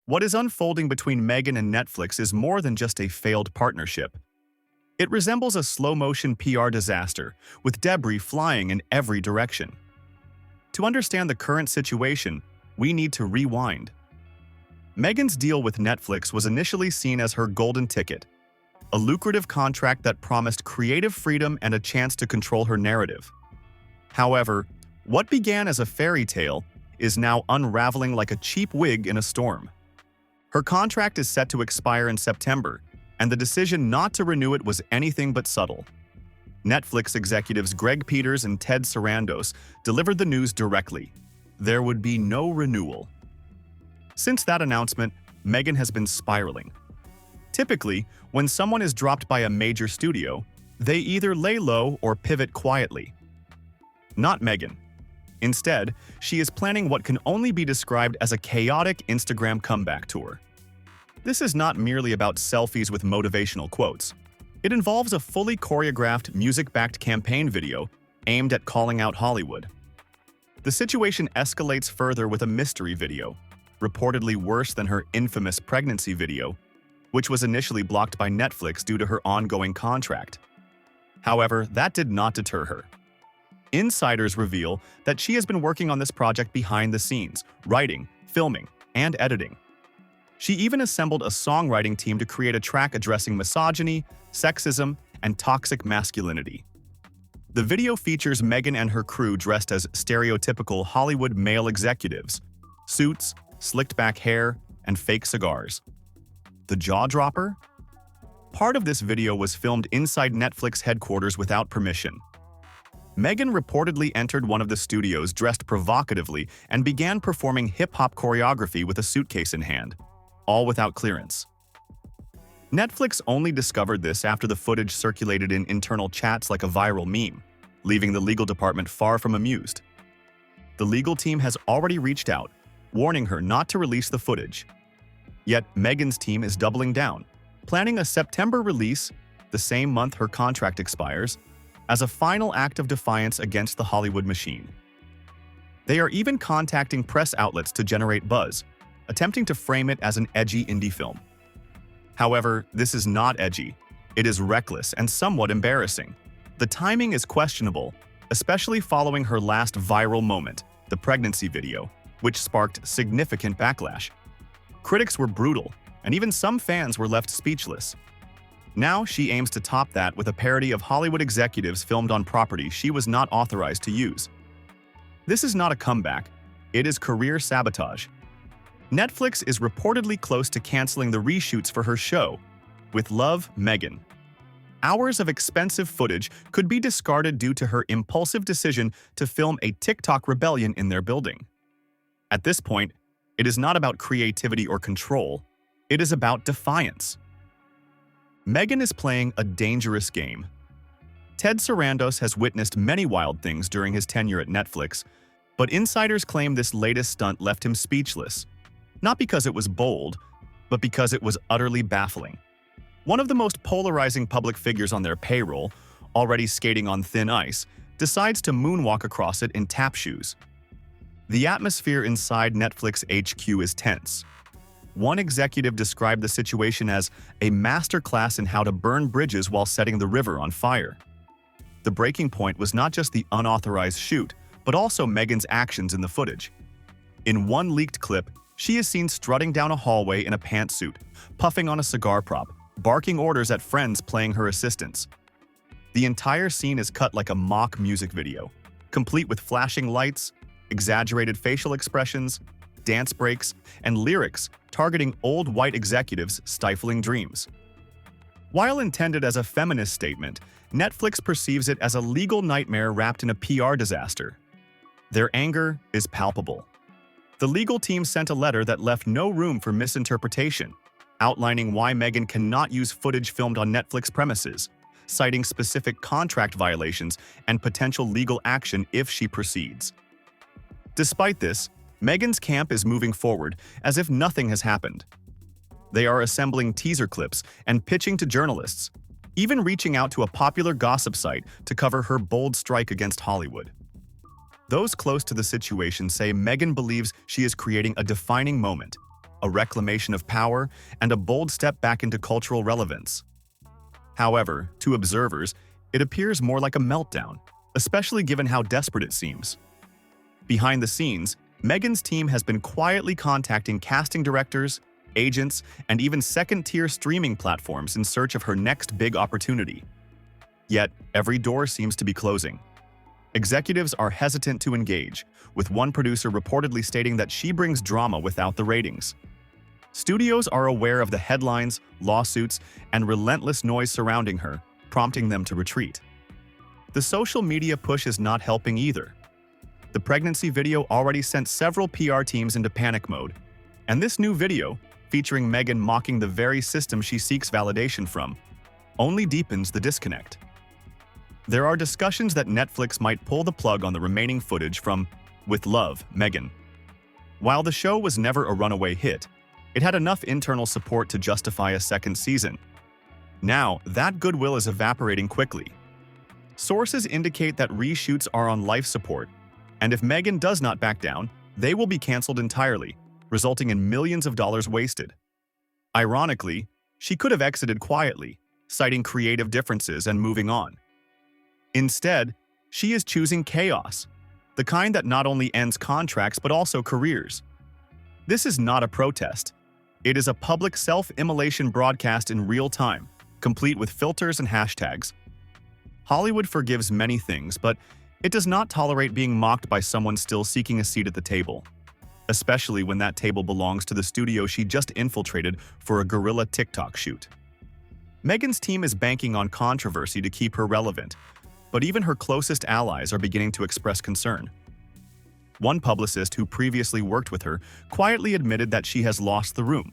What is unfolding between Meghan and Netflix is more than just a failed partnership. It resembles a slow-motion PR disaster, with debris flying in every direction. To understand the current situation, we need to rewind. Meghan's deal with Netflix was initially seen as her golden ticket, a lucrative contract that promised creative freedom and a chance to control her narrative. However, what began as a fairy tale is now unraveling like a cheap wig in a storm. Her contract is set to expire in September, and the decision not to renew it was anything but subtle. Netflix executives Greg Peters and Ted Sarandos delivered the news directly. There would be no renewal. Since that announcement, Meghan has been spiraling. Typically, when someone is dropped by a major studio, they either lay low or pivot quietly. Not Meghan. Instead, she is planning what can only be described as a chaotic Instagram comeback tour. This is not merely about selfies with motivational quotes. It involves a fully choreographed, music-backed campaign video aimed at calling out Hollywood. The situation escalates further with a mystery video, reportedly worse than her infamous pregnancy video, which was initially blocked by Netflix due to her ongoing contract. However, that did not deter her. Insiders reveal that she has been working on this project behind the scenes, writing, filming, and editing. She even assembled a songwriting team to create a track addressing misogyny, sexism, and toxic masculinity. The video features Meghan and her crew dressed as stereotypical Hollywood male executives, suits, slicked back hair, and fake cigars. The jaw-dropper? Part of this video was filmed inside Netflix headquarters without permission. Meghan reportedly entered one of the studios dressed provocatively and began performing hip-hop choreography with a suitcase in hand, all without clearance. Netflix only discovered this after the footage circulated in internal chats like a viral meme, leaving the legal department far from amused. The legal team has already reached out, warning her not to release the footage. Yet Meghan's team is doubling down, planning a September release, the same month her contract expires, as a final act of defiance against the Hollywood machine. They are even contacting press outlets to generate buzz, attempting to frame it as an edgy indie film. However, this is not edgy. It is reckless and somewhat embarrassing. The timing is questionable, especially following her last viral moment, the pregnancy video, which sparked significant backlash. Critics were brutal, and even some fans were left speechless. Now she aims to top that with a parody of Hollywood executives filmed on property she was not authorized to use. This is not a comeback, it is career sabotage. Netflix is reportedly close to canceling the reshoots for her show, With Love, Meghan. Hours of expensive footage could be discarded due to her impulsive decision to film a TikTok rebellion in their building. At this point, it is not about creativity or control, it is about defiance. Meghan is playing a dangerous game. Ted Sarandos has witnessed many wild things during his tenure at Netflix, but insiders claim this latest stunt left him speechless, not because it was bold, but because it was utterly baffling. One of the most polarizing public figures on their payroll, already skating on thin ice, decides to moonwalk across it in tap shoes. The atmosphere inside Netflix HQ is tense. One executive described the situation as a masterclass in how to burn bridges while setting the river on fire. The breaking point was not just the unauthorized shoot, but also Meghan's actions in the footage. In one leaked clip, she is seen strutting down a hallway in a pantsuit, puffing on a cigar prop, barking orders at friends playing her assistants. The entire scene is cut like a mock music video, complete with flashing lights, exaggerated facial expressions, dance breaks, and lyrics targeting old white executives stifling dreams. While intended as a feminist statement, Netflix perceives it as a legal nightmare wrapped in a PR disaster. Their anger is palpable. The legal team sent a letter that left no room for misinterpretation, outlining why Meghan cannot use footage filmed on Netflix premises, citing specific contract violations and potential legal action if she proceeds. Despite this, Meghan's camp is moving forward as if nothing has happened. They are assembling teaser clips and pitching to journalists, even reaching out to a popular gossip site to cover her bold strike against Hollywood. Those close to the situation say Meghan believes she is creating a defining moment, a reclamation of power, and a bold step back into cultural relevance. However, to observers, it appears more like a meltdown, especially given how desperate it seems. Behind the scenes, Meghan's team has been quietly contacting casting directors, agents, and even second-tier streaming platforms in search of her next big opportunity. Yet, every door seems to be closing. Executives are hesitant to engage, with one producer reportedly stating that she brings drama without the ratings. Studios are aware of the headlines, lawsuits, and relentless noise surrounding her, prompting them to retreat. The social media push is not helping either. The pregnancy video already sent several PR teams into panic mode, and this new video, featuring Meghan mocking the very system she seeks validation from, only deepens the disconnect. There are discussions that Netflix might pull the plug on the remaining footage from With Love, Meghan. While the show was never a runaway hit, it had enough internal support to justify a second season. Now, that goodwill is evaporating quickly. Sources indicate that reshoots are on life support, and if Meghan does not back down, they will be canceled entirely, resulting in millions of dollars wasted. Ironically, she could have exited quietly, citing creative differences and moving on. Instead, she is choosing chaos, the kind that not only ends contracts but also careers. This is not a protest. It is a public self-immolation broadcast in real time, complete with filters and hashtags. Hollywood forgives many things, but it does not tolerate being mocked by someone still seeking a seat at the table, especially when that table belongs to the studio she just infiltrated for a guerrilla TikTok shoot. Meghan's team is banking on controversy to keep her relevant, but even her closest allies are beginning to express concern. One publicist who previously worked with her quietly admitted that she has lost the room.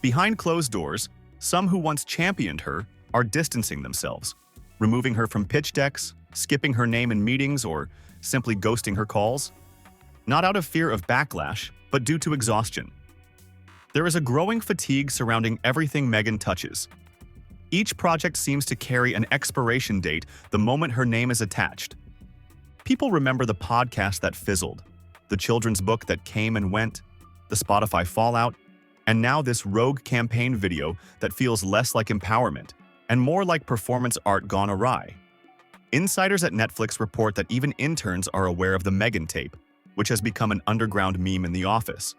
Behind closed doors, some who once championed her are distancing themselves, removing her from pitch decks, skipping her name in meetings, or simply ghosting her calls. Not out of fear of backlash, but due to exhaustion. There is a growing fatigue surrounding everything Meghan touches. Each project seems to carry an expiration date the moment her name is attached. People remember the podcast that fizzled, the children's book that came and went, the Spotify fallout, and now this rogue campaign video that feels less like empowerment and more like performance art gone awry. Insiders at Netflix report that even interns are aware of the Meghan tape, which has become an underground meme in the office.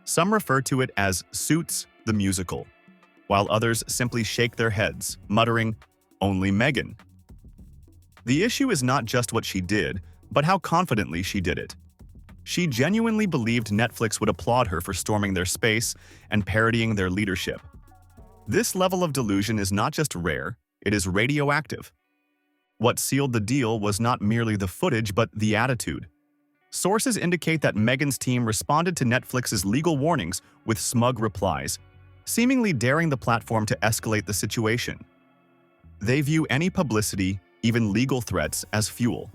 Some refer to it as Suits the Musical, while others simply shake their heads, muttering, "Only Meghan." The issue is not just what she did, but how confidently she did it. She genuinely believed Netflix would applaud her for storming their space and parodying their leadership. This level of delusion is not just rare, it is radioactive. What sealed the deal was not merely the footage, but the attitude. Sources indicate that Meghan's team responded to Netflix's legal warnings with smug replies, seemingly daring the platform to escalate the situation. They view any publicity, even legal threats, as fuel.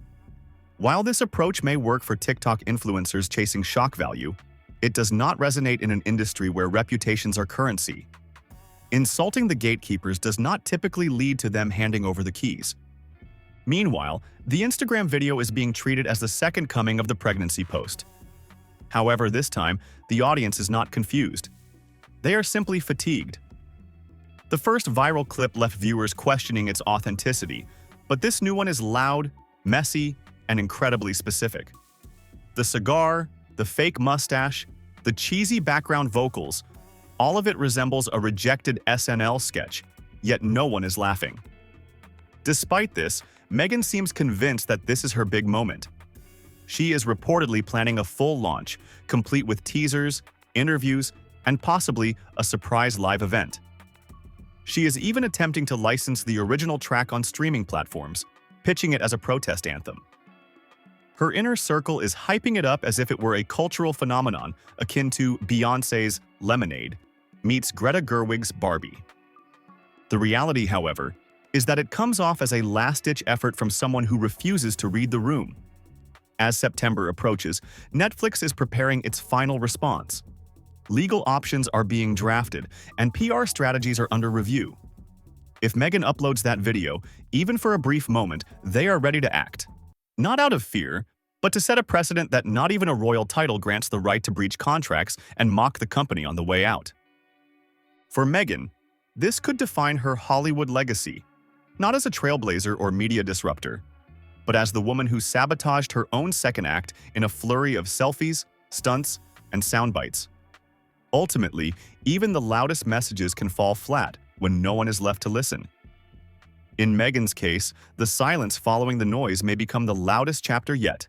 While this approach may work for TikTok influencers chasing shock value, it does not resonate in an industry where reputations are currency. Insulting the gatekeepers does not typically lead to them handing over the keys. Meanwhile, the Instagram video is being treated as the second coming of the pregnancy post. However, this time, the audience is not confused. They are simply fatigued. The first viral clip left viewers questioning its authenticity, but this new one is loud, messy, and incredibly specific. The cigar, the fake mustache, the cheesy background vocals, all of it resembles a rejected SNL sketch, yet no one is laughing. Despite this, Meghan seems convinced that this is her big moment. She is reportedly planning a full launch, complete with teasers, interviews, and possibly a surprise live event. She is even attempting to license the original track on streaming platforms, pitching it as a protest anthem. Her inner circle is hyping it up as if it were a cultural phenomenon akin to Beyoncé's Lemonade meets Greta Gerwig's Barbie. The reality, however, is that it comes off as a last-ditch effort from someone who refuses to read the room. As September approaches, Netflix is preparing its final response. Legal options are being drafted, and PR strategies are under review. If Meghan uploads that video, even for a brief moment, they are ready to act. Not out of fear, but to set a precedent that not even a royal title grants the right to breach contracts and mock the company on the way out. For Meghan, this could define her Hollywood legacy, not as a trailblazer or media disruptor, but as the woman who sabotaged her own second act in a flurry of selfies, stunts, and sound bites. Ultimately, even the loudest messages can fall flat when no one is left to listen. In Meghan's case, the silence following the noise may become the loudest chapter yet.